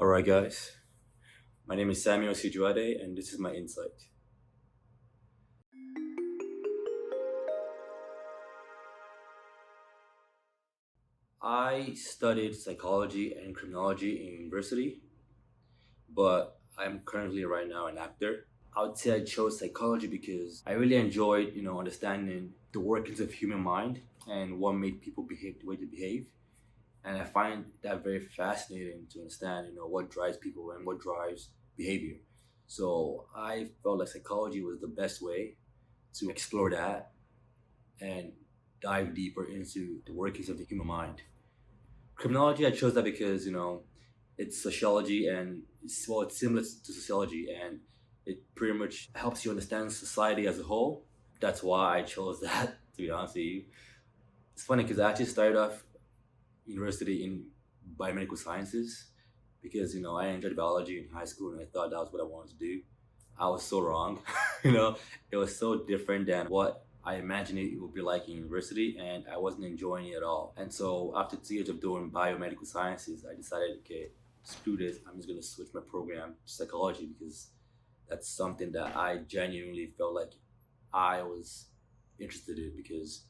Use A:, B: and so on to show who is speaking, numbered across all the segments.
A: Alright, guys. My name is Sijuade, and this is my insight. I studied psychology and criminology in university, but I'm currently right now an actor. I would say I chose psychology because I really enjoyed, understanding the workings of human mind and what made people behave the way they behave. And I find that very fascinating to understand, what drives people and what drives behavior. So I felt like psychology was the best way to explore that and dive deeper into the workings of the human mind. Criminology, I chose that because it's sociology and it's similar to sociology, and it pretty much helps you understand society as a whole. That's why I chose that. To be honest with you, it's funny because I actually started off university in biomedical sciences because I enjoyed biology in high school and I thought that was what I wanted to do. I was so wrong. It was so different than what I imagined it would be like in university, and I wasn't enjoying it at all. And so, after 2 years of doing biomedical sciences, I decided, okay, screw this. I'm just gonna switch my program to psychology because that's something that I genuinely felt like I was interested in because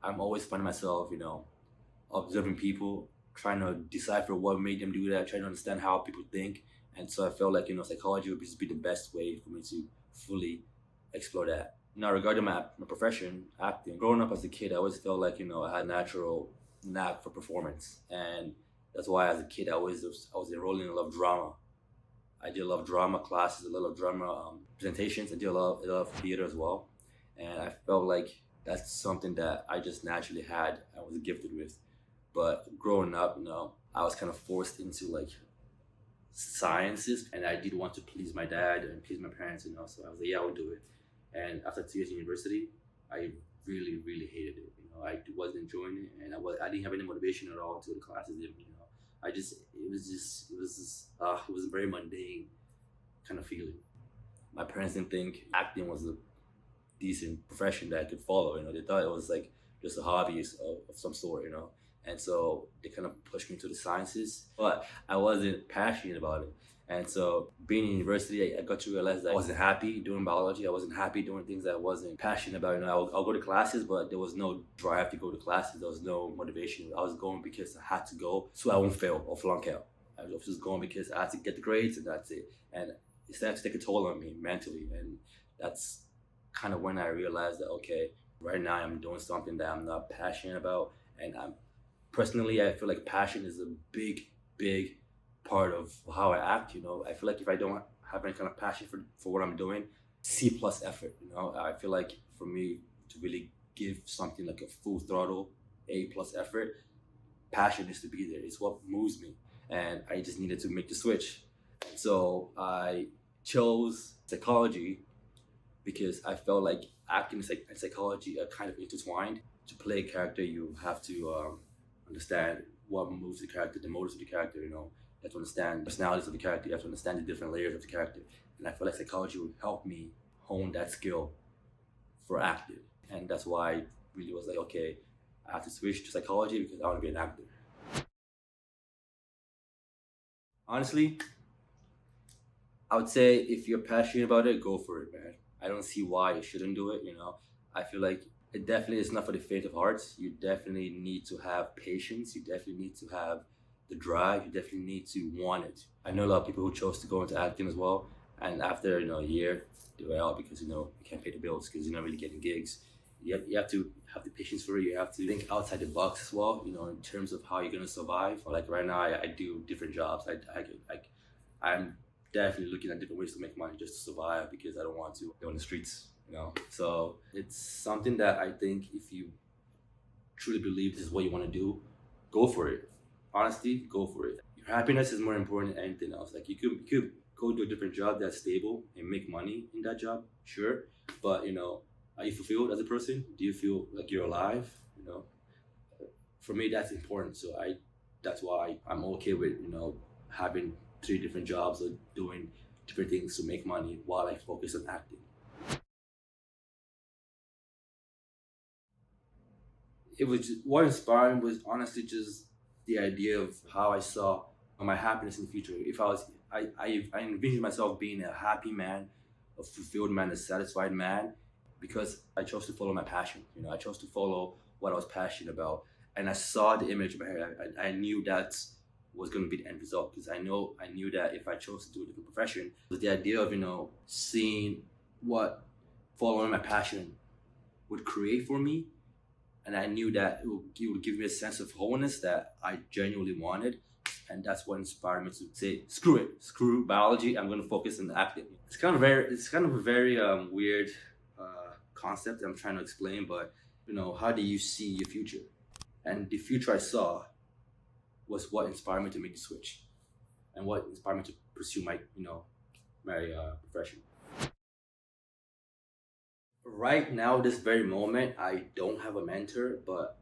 A: I'm always finding myself, observing people, trying to decipher what made them do that, trying to understand how people think. And so I felt like, psychology would just be the best way for me to fully explore that. Now, regarding my profession, acting, growing up as a kid, I always felt like, I had a natural knack for performance. And that's why as a kid, I was enrolled in a lot of drama. I did a lot of drama classes, a lot of drama presentations. I did a lot of theater as well. And I felt like that's something that I just naturally had, I was gifted with. But growing up, I was kind of forced into like sciences, and I did want to please my dad and please my parents, So I was like, yeah, I'll do it. And after 2 years in university, I really, really hated it. I wasn't enjoying it, and I didn't have any motivation at all to the classes. I just, it was a very mundane kind of feeling. My parents didn't think acting was a decent profession that I could follow. They thought it was like just a hobby of some sort. And so they kind of pushed me to the sciences, but I wasn't passionate about it. And so being in university, I got to realize that I wasn't happy doing biology. I wasn't happy doing things that I wasn't passionate about. I'll go to classes, but there was no drive to go to classes. There was no motivation. I was going because I had to go so I won't fail or flunk out. I was just going because I had to get the grades and that's it. And it started to take a toll on me mentally. And that's kind of when I realized that, okay, right now I'm doing something that I'm not passionate about. And I'm personally, I feel like passion is a big, big part of how I act. I feel like if I don't have any kind of passion for what I'm doing, C plus effort. I feel like for me to really give something like a full throttle, A plus effort, passion needs to be there. It's what moves me. And I just needed to make the switch. So I chose psychology because I felt like acting and psychology are kind of intertwined. To play a character, you have to understand what moves the character, the motives of the character. You have to understand the personalities of the character. You have to understand the different layers of the character. And I feel like psychology would help me hone that skill for acting. And that's why I really was like, okay, I have to switch to psychology because I want to be an actor. Honestly, I would say if you're passionate about it, go for it, man. I don't see why you shouldn't do it. I feel like it definitely is not for the faint of hearts. You definitely need to have patience. You definitely need to have the drive. You definitely need to want it. I know a lot of people who chose to go into acting as well, and after a year, they were out because you can't pay the bills because you're not really getting gigs. You have to have the patience for it. You have to think outside the box as well. In terms of how you're gonna survive. Like right now, I do different jobs. I'm definitely looking at different ways to make money just to survive because I don't want to go on the streets. So it's something that I think if you truly believe this is what you want to do, go for it. Honestly, go for it. Your happiness is more important than anything else. Like you could go do a different job that's stable and make money in that job, sure. But are you fulfilled as a person? Do you feel like you're alive? For me that's important. So that's why I'm okay with having three different jobs or doing different things to make money while I focus on acting. What inspired me was honestly just the idea of how I saw my happiness in the future. If I was, I envisioned myself being a happy man, a fulfilled man, a satisfied man, because I chose to follow my passion. I chose to follow what I was passionate about, and I saw the image in my head. I knew that was going to be the end result because I knew that if I chose to do a different profession, the idea of seeing what following my passion would create for me, and I knew that it would give me a sense of wholeness that I genuinely wanted, and that's what inspired me to say, "Screw it, screw biology. I'm going to focus on acting." It's kind of a very weird concept I'm trying to explain, but how do you see your future? And the future I saw was what inspired me to make the switch, and what inspired me to pursue my profession. Right now, this very moment, I don't have a mentor, but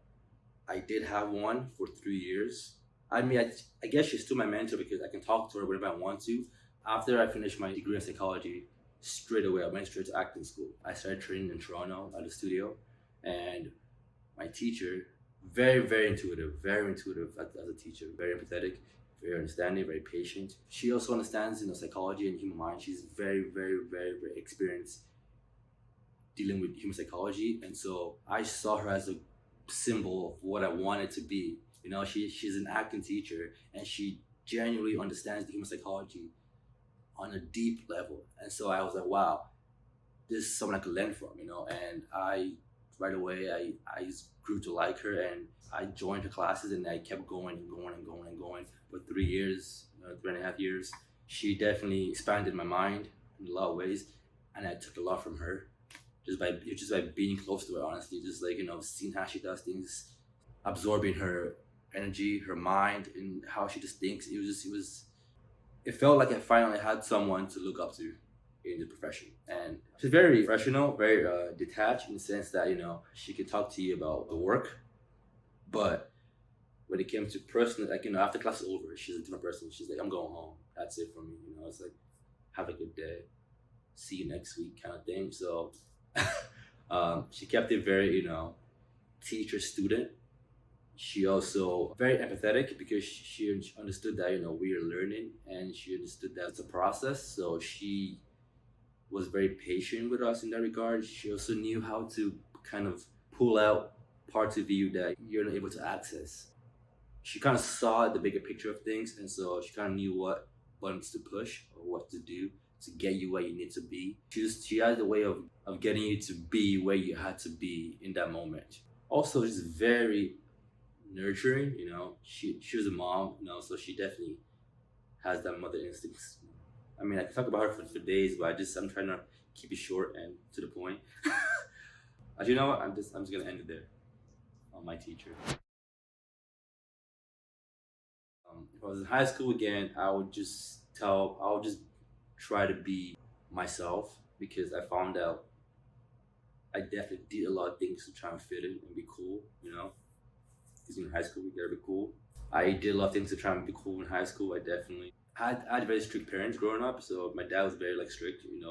A: I did have one for 3 years. I mean, I guess she's still my mentor because I can talk to her whenever I want to. After I finished my degree in psychology, straight away I went straight to acting school. I started training in Toronto at the studio, and my teacher, very intuitive as a teacher, very empathetic, very understanding, very patient. She also understands psychology and human mind. She's very experienced dealing with human psychology, and so I saw her as a symbol of what I wanted to be. She's an acting teacher, and she genuinely understands the human psychology on a deep level. And so I was like, wow, this is someone I could learn from. And I right away I grew to like her, and I joined her classes, and I kept going and going and going and going for 3 years, 3.5 years. She definitely expanded my mind in a lot of ways, and I took a lot from her just by being close to her, honestly, just like seeing how she does things, absorbing her energy, her mind, and how she just thinks. It felt like I finally had someone to look up to in the profession. And she's very professional, very detached, in the sense that she can talk to you about the work, but when it came to personal, like after class is over, she's a different person. She's like, I'm going home, that's it for me. It's like, have a good day, see you next week, kind of thing. So she kept it very teacher student. She also very empathetic because she understood that we are learning, and she understood that it's a process. So she was very patient with us in that regard. She also knew how to kind of pull out parts of you that you're not able to access. She kind of saw the bigger picture of things, and so she kind of knew what buttons to push or what to do to get you where you need to be. She had a way of getting you to be where you had to be in that moment. Also, she's very nurturing. She was a mom, so she definitely has that mother instincts. I mean, I can talk about her for days, but I'm trying to keep it short and to the point. As you know what, I'm just gonna end it there on my teacher. If I was in high school again, I would just try to be myself, because I found out I definitely did a lot of things to try and fit in and be cool. Because in high school we gotta be cool. I did a lot of things to try and be cool in high school. I definitely I had very strict parents growing up, so my dad was very strict. You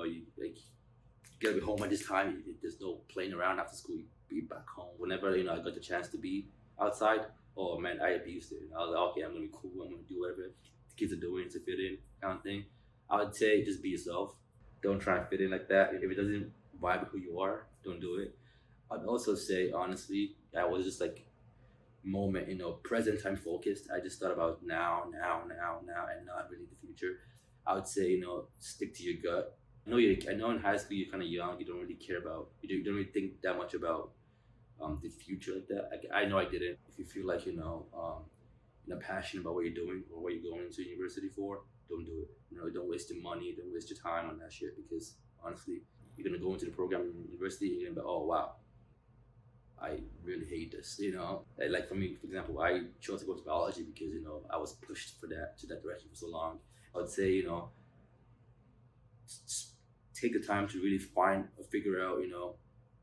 A: gotta be home at this time. There's no playing around after school. You be back home. Whenever I got the chance to be outside, oh man, I abused it. I was like, okay, I'm gonna be cool. I'm gonna do whatever the kids are doing to fit in, kind of thing. I would say just be yourself. Don't try and fit in like that. If it doesn't vibe with who you are, don't do it. I'd also say honestly, I was just moment, present time focused. I just thought about now, and not really the future. I would say, stick to your gut. I know in high school you're kind of young. You don't really care about. You don't really think that much about the future like that. I know I didn't. If you feel like passionate about what you're doing or what you're going to university for, don't do it. Don't waste your money. Don't waste your time on that shit, because honestly, you're gonna go into the program in university and you're gonna be, oh wow, I really hate this. Like for me, for example, I chose to go to biology because I was pushed for that to that direction for so long. I would say take the time to really find or figure out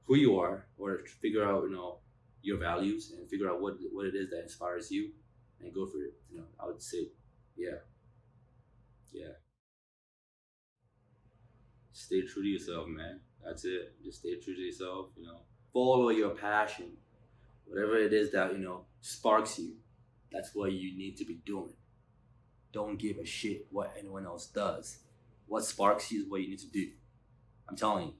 A: who you are, or figure out your values, and figure out what it is that inspires you, and go for it. I would say, yeah, yeah. Stay true to yourself, man. That's it. Just stay true to yourself. Follow your passion, whatever it is that sparks you. That's what you need to be doing. don't give a shit what anyone else does. What sparks you is what you need to do. I'm telling you.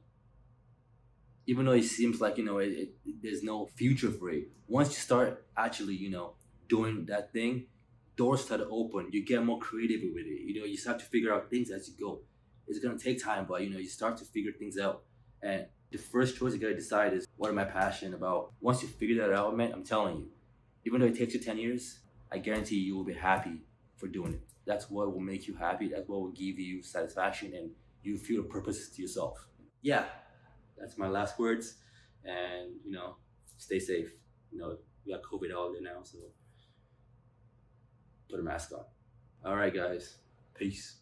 A: Even though it seems like there's no future for it, once you start actually doing that thing, doors start to open. You get more creative with it. You start to figure out things as you go. It's gonna take time, but you start to figure things out. And the first choice you gotta decide is, what am I passionate about? Once you figure that out, man, I'm telling you, even though it takes you 10 years, I guarantee you will be happy for doing it. That's what will make you happy. That's what will give you satisfaction, and you feel a purpose to yourself. Yeah, that's my last words. And stay safe. We got COVID all day now, so put a mask on. All right, guys. Peace.